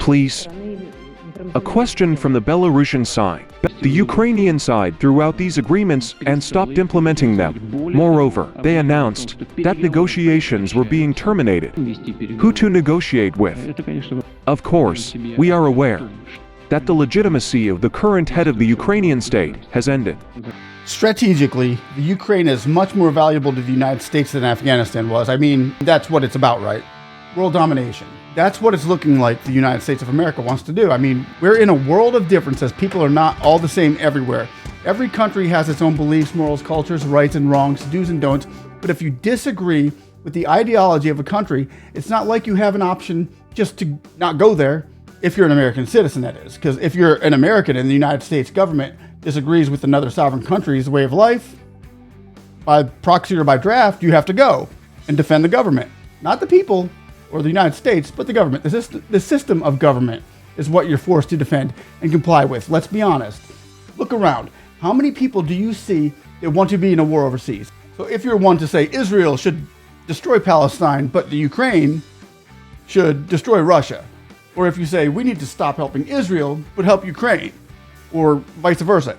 Please. A question from the Belarusian side. The Ukrainian side threw out these agreements and stopped implementing them. Moreover, they announced that negotiations were being terminated. Who to negotiate with? Of course, we are aware that the legitimacy of the current head of the Ukrainian state has ended. Strategically, the Ukraine is much more valuable to the United States than Afghanistan was. I mean, that's what it's about, right? World domination. That's what it's looking like the United States of America wants to do. I mean, we're in a world of differences. People are not all the same everywhere. Every country has its own beliefs, morals, cultures, rights and wrongs, do's and don'ts. But if you disagree with the ideology of a country, it's not like you have an option just to not go there if you're an American citizen, that is. Because if you're an American and the United States government disagrees with another sovereign country's way of life, by proxy or by draft, you have to go and defend the government. Not the people or the United States, but the government. The system of government is what you're forced to defend and comply with. Let's be honest. Look around. How many people do you see that want to be in a war overseas? So if you're one to say Israel should destroy Palestine, but the Ukraine should destroy Russia, or if you say we need to stop helping Israel, but help Ukraine, or vice versa,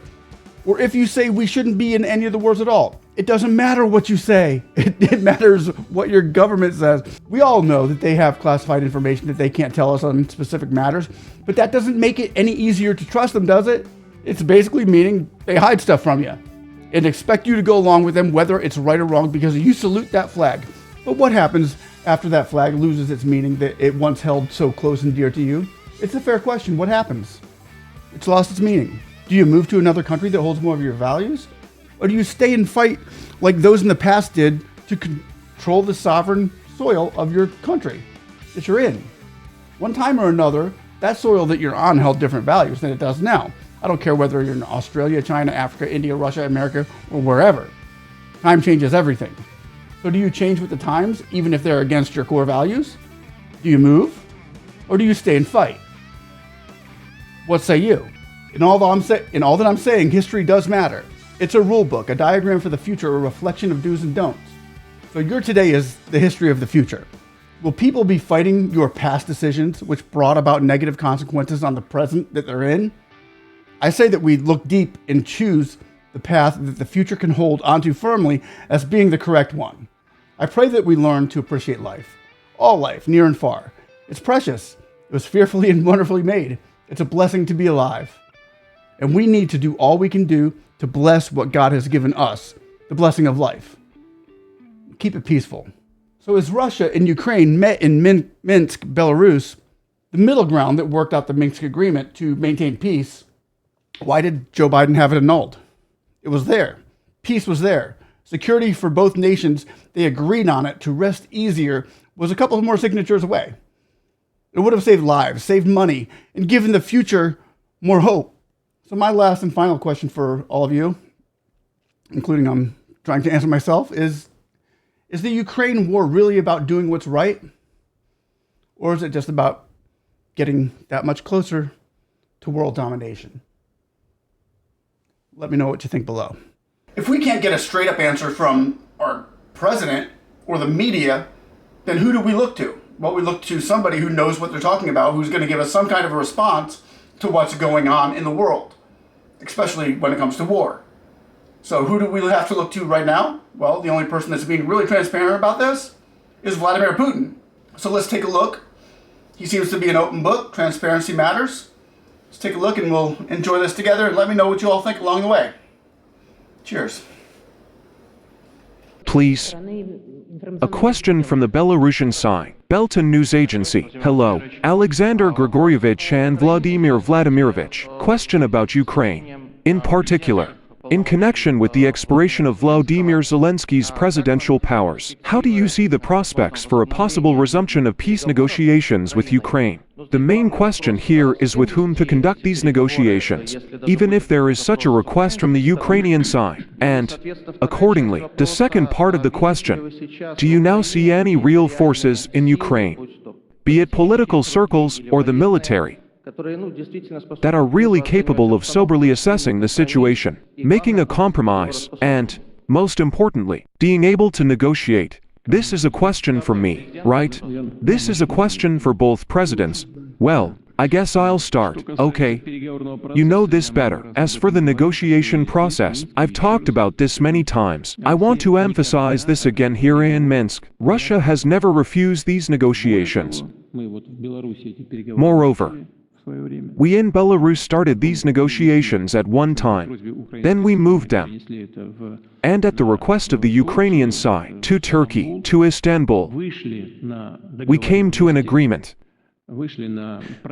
or if you say we shouldn't be in any of the wars at all, it doesn't matter what you say. It matters what your government says. We all know that they have classified information that they can't tell us on specific matters, but that doesn't make it any easier to trust them, does it? It's basically meaning they hide stuff from you and expect you to go along with them, whether it's right or wrong, because you salute that flag. But what happens after that flag loses its meaning that it once held so close and dear to you? It's a fair question. What happens? It's lost its meaning. Do you move to another country that holds more of your values? Or do you stay and fight like those in the past did to control the sovereign soil of your country that you're in? One time or another, that soil that you're on held different values than it does now. I don't care whether you're in Australia, China, Africa, India, Russia, America, or wherever. Time changes everything. So do you change with the times, even if they're against your core values? Do you move? Or do you stay and fight? What say you? In all that I'm saying, history does matter. It's a rule book, a diagram for the future, a reflection of do's and don'ts. So your today is the history of the future. Will people be fighting your past decisions, which brought about negative consequences on the present that they're in? I say that we look deep and choose the path that the future can hold onto firmly as being the correct one. I pray that we learn to appreciate life. All life, near and far. It's precious. It was fearfully and wonderfully made. It's a blessing to be alive. And we need to do all we can do to bless what God has given us, the blessing of life. Keep it peaceful. So as Russia and Ukraine met in Minsk, Belarus, the middle ground that worked out the Minsk agreement to maintain peace, why did Joe Biden have it annulled? It was there. Peace was there. Security for both nations, they agreed on it to rest easier, was a couple more signatures away. It would have saved lives, saved money, and given the future more hope. So my last and final question for all of you, including I'm trying to answer myself, is the Ukraine war really about doing what's right? Or is it just about getting that much closer to world domination? Let me know what you think below. If we can't get a straight up answer from our president or the media, then who do we look to? Well, we look to somebody who knows what they're talking about, who's going to give us some kind of a response to what's going on in the world, especially when it comes to war. So who do we have to look to right now? Well, the only person that's being really transparent about this is Vladimir Putin. So let's take a look. He seems to be an open book. Transparency matters. Let's take a look and we'll enjoy this together and let me know what you all think along the way. Cheers. Please. A question from the Belarusian side. Belton News Agency. Hello, Alexander Grigoryevich and Vladimir Vladimirovich. Question about Ukraine. In particular, in connection with the expiration of Vladimir Zelensky's presidential powers, how do you see the prospects for a possible resumption of peace negotiations with Ukraine? The main question here is with whom to conduct these negotiations, even if there is such a request from the Ukrainian side. And, accordingly, the second part of the question, do you now see any real forces in Ukraine, be it political circles or the military, that are really capable of soberly assessing the situation, making a compromise, and, most importantly, being able to negotiate? This is a question for me, right? This is a question for both presidents. Well, I guess I'll start, okay? You know this better. As for the negotiation process, I've talked about this many times. I want to emphasize this again here in Minsk. Russia has never refused these negotiations. Moreover, we in Belarus started these negotiations at one time. Then we moved them. And at the request of the Ukrainian side, to Turkey, to Istanbul, we came to an agreement.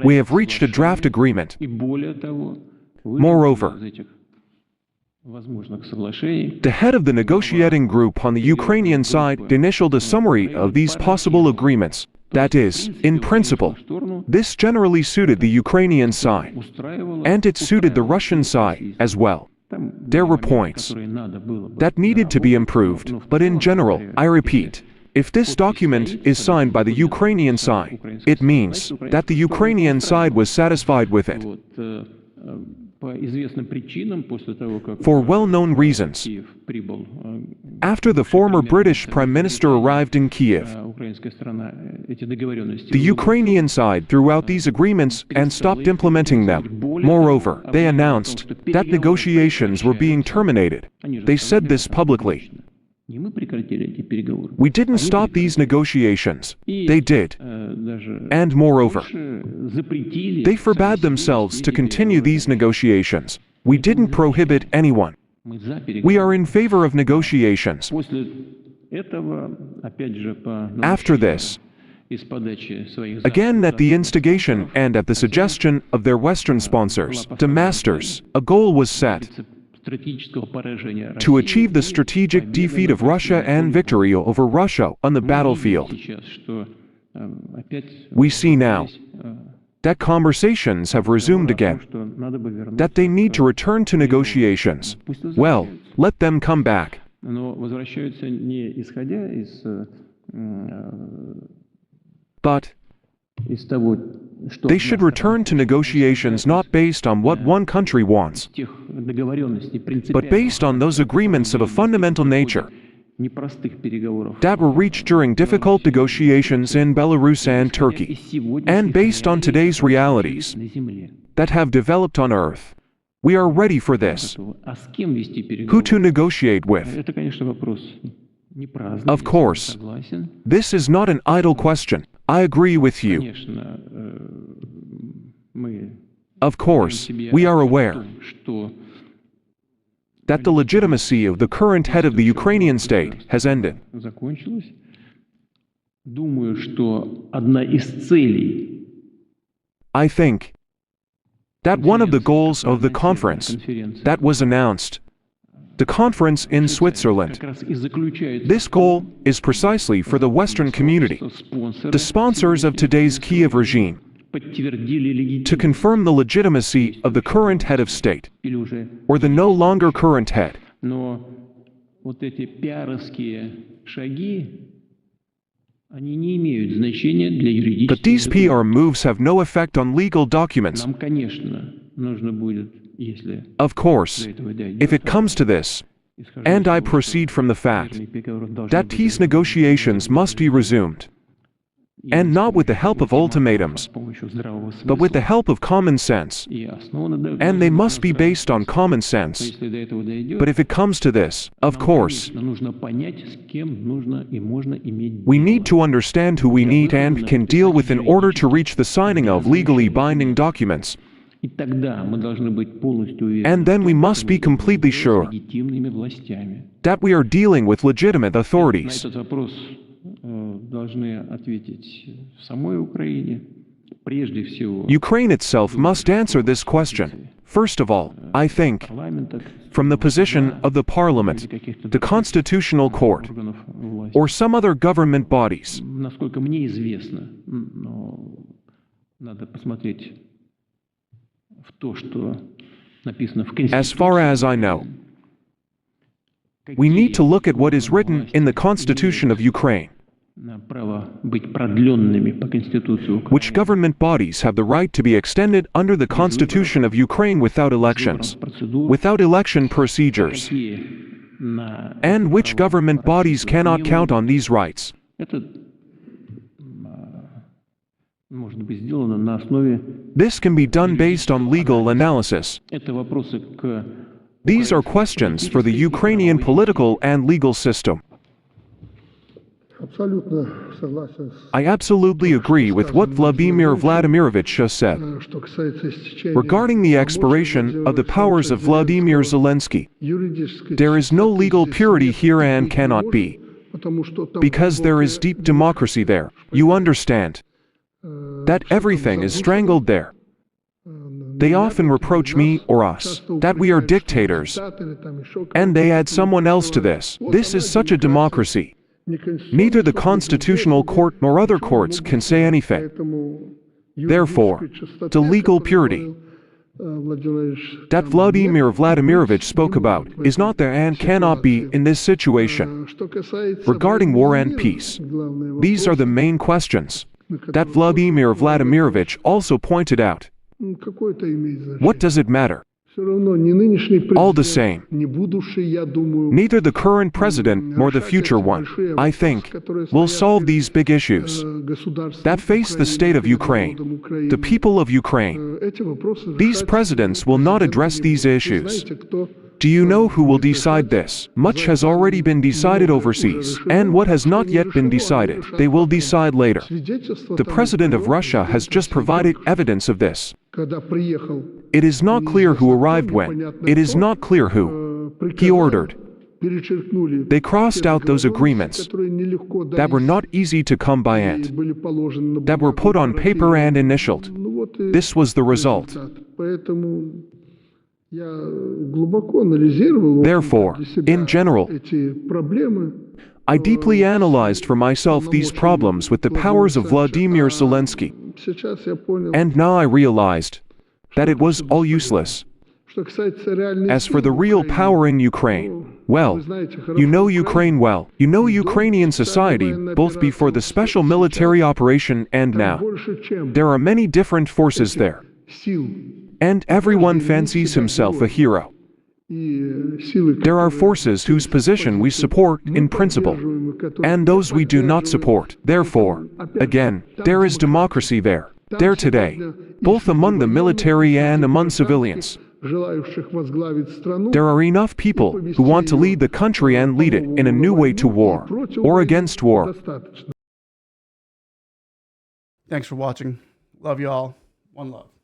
We have reached a draft agreement. Moreover, the head of the negotiating group on the Ukrainian side initialed a summary of these possible agreements. That is, in principle, this generally suited the Ukrainian side, and it suited the Russian side as well. There were points that needed to be improved, but in general, I repeat, if this document is signed by the Ukrainian side, it means that the Ukrainian side was satisfied with it. For well-known reasons, after the former British Prime Minister arrived in Kiev, the Ukrainian side threw out these agreements and stopped implementing them. Moreover, they announced that negotiations were being terminated. They said this publicly. We didn't stop these negotiations. They did. And moreover, they forbade themselves to continue these negotiations. We didn't prohibit anyone. We are in favor of negotiations. After this, again at the instigation and at the suggestion of their Western sponsors, the masters, a goal was set to achieve the strategic defeat of Russia and victory over Russia on the battlefield. We see now that conversations have resumed again, that they need to return to negotiations. Well, let them come back. But they should return to negotiations not based on what one country wants, but based on those agreements of a fundamental nature that were reached during difficult negotiations in Belarus and Turkey, and based on today's realities that have developed on Earth. We are ready for this. Who to negotiate with? Of course, this is not an idle question. I agree with you. Of course, we are aware that the legitimacy of the current head of the Ukrainian state has ended. I think that one of the goals of the conference that was announced, the conference in Switzerland, this goal is precisely for the Western community, the sponsors of today's Kiev regime, to confirm the legitimacy of the current head of state, or the no longer current head. But these PR moves have no effect on legal documents. Of course, if it comes to this, and I proceed from the fact that peace negotiations must be resumed, and not with the help of ultimatums, but with the help of common sense, and they must be based on common sense. But if it comes to this, of course, we need to understand who we need and can deal with in order to reach the signing of legally binding documents. And then we must be completely sure that we are dealing with legitimate authorities. Ukraine itself must answer this question. First of all, I think, from the position of the parliament, the constitutional court, or some other government bodies. As far as I know, we need to look at what is written in the Constitution of Ukraine, which government bodies have the right to be extended under the Constitution of Ukraine without elections, without election procedures, and which government bodies cannot count on these rights. может быть сделано на основе. This can be done based on legal analysis. Это вопросы к These are questions for the Ukrainian political and legal system. Абсолютно согласен с I absolutely agree with what Vladimir Vladimirovich just said. что касается истечения Regarding the expiration of the powers of Vladimir Zelensky, юридической there is no legal purity here and cannot be, потому что там because there is deep democracy there. You understand that everything is strangled there. They often reproach me or us that we are dictators, and they add someone else to this. This is such a democracy. Neither the Constitutional Court nor other courts can say anything. Therefore, the legal purity that Vladimir Vladimirovich spoke about is not there and cannot be in this situation. Regarding war and peace, these are the main questions that Vladimir Vladimirovich also pointed out. What does it matter? All the same, neither the current president nor the future one, I think, will solve these big issues that face the state of Ukraine, the people of Ukraine. These presidents will not address these issues. Do you know who will decide this? Much has already been decided overseas, and what has not yet been decided, they will decide later. The president of Russia has just provided evidence of this. It is not clear who arrived when. It is not clear who. He ordered. They crossed out those agreements that were not easy to come by and that were put on paper and initialed. This was the result. Therefore, in general, I deeply analyzed for myself these problems with the powers of Vladimir Zelensky, and now I realized that it was all useless. As for the real power in Ukraine, well, you know Ukraine well. You know Ukrainian society, both before the special military operation and now. There are many different forces there, and everyone fancies himself a hero. There are forces whose position we support in principle, and those we do not support. Therefore, again, there is democracy there today, both among the military and among civilians. There are enough people who want to lead the country and lead it in a new way to war, or against war. Thanks for watching. Love you all. One love.